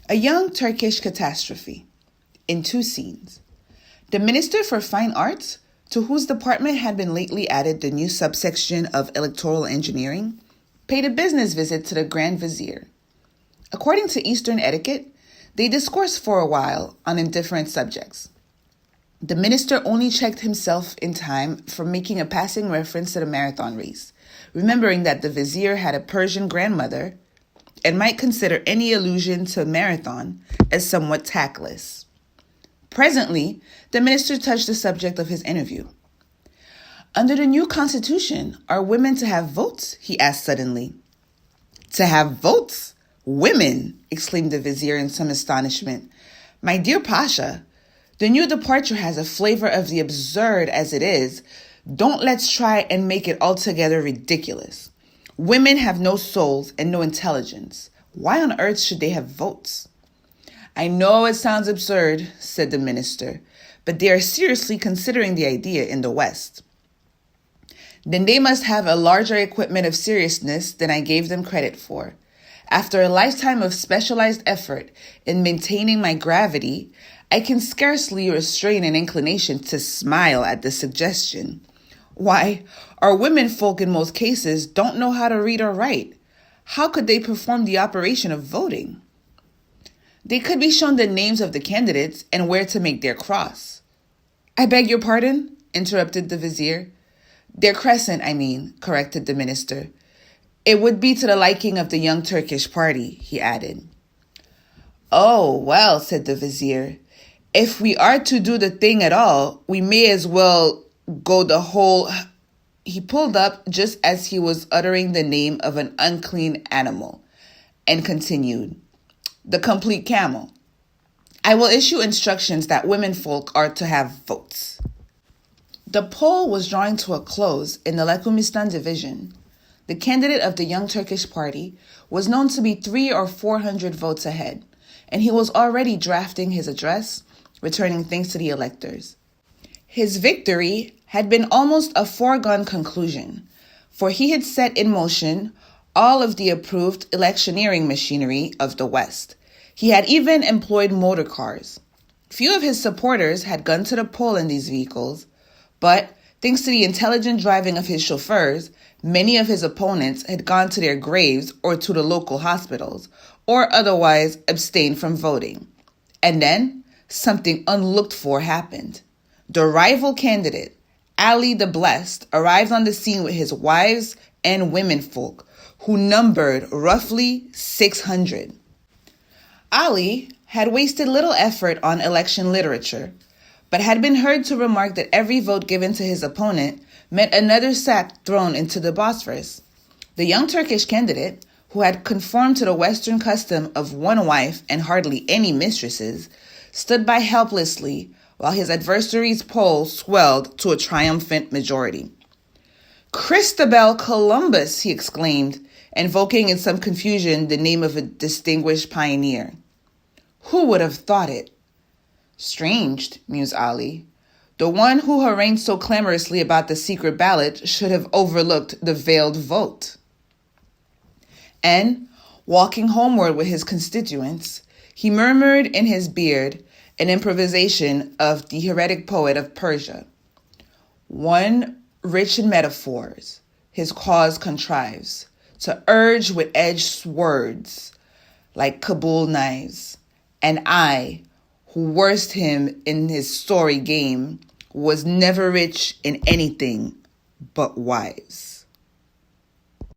A young Turkish catastrophe in 2 scenes. The Minister for Fine Arts, to whose department had been lately added the new subsection of electoral engineering, paid a business visit to the Grand Vizier. According to Eastern etiquette, they discoursed for a while on indifferent subjects. The minister only checked himself in time from making a passing reference to the marathon race, remembering that the vizier had a Persian grandmother and might consider any allusion to a marathon as somewhat tactless. Presently, the minister touched the subject of his interview. Under the new constitution, are women to have votes? He asked suddenly. To have votes? Women! Exclaimed the vizier in some astonishment. My dear Pasha, the new departure has a flavor of the absurd as it is. Don't let's try and make it altogether ridiculous. Women have no souls and no intelligence. Why on earth should they have votes? I know it sounds absurd, said the minister, but they are seriously considering the idea in the West. Then they must have a larger equipment of seriousness than I gave them credit for. After a lifetime of specialized effort in maintaining my gravity, I can scarcely restrain an inclination to smile at the suggestion. Why, our women folk in most cases don't know how to read or write. How could they perform the operation of voting? They could be shown the names of the candidates and where to make their cross. I beg your pardon, interrupted the vizier. Their crescent, I mean, corrected the minister. It would be to the liking of the young Turkish party, he added. Oh, well, said the vizier, if we are to do the thing at all, we may as well go the whole... He pulled up just as he was uttering the name of an unclean animal and continued, the complete camel. I will issue instructions that women folk are to have votes. The poll was drawing to a close in the Lekumistan division. The candidate of the Young Turkish Party was known to be 300 or 400 votes ahead, and he was already drafting his address, returning thanks to the electors. His victory had been almost a foregone conclusion, for he had set in motion all of the approved electioneering machinery of the West. He had even employed motor cars. Few of his supporters had gone to the poll in these vehicles, but thanks to the intelligent driving of his chauffeurs, many of his opponents had gone to their graves or to the local hospitals, or otherwise abstained from voting. And then something unlooked for happened. The rival candidate, Ali the Blessed, arrived on the scene with his wives and womenfolk, who numbered roughly 600. Ali had wasted little effort on election literature, but had been heard to remark that every vote given to his opponent meant another sack thrown into the Bosphorus. The young Turkish candidate, who had conformed to the Western custom of one wife and hardly any mistresses, stood by helplessly while his adversary's poll swelled to a triumphant majority. Christabel Columbus, he exclaimed, invoking in some confusion the name of a distinguished pioneer. Who would have thought it? Strange, mused Ali. The one who harangued so clamorously about the secret ballot should have overlooked the veiled vote. And, walking homeward with his constituents, he murmured in his beard an improvisation of the heretic poet of Persia. One rich in metaphors, his cause contrives, to urge with edged words, like Kabul knives. And I, who worst him in his sorry game, was never rich in anything but wives.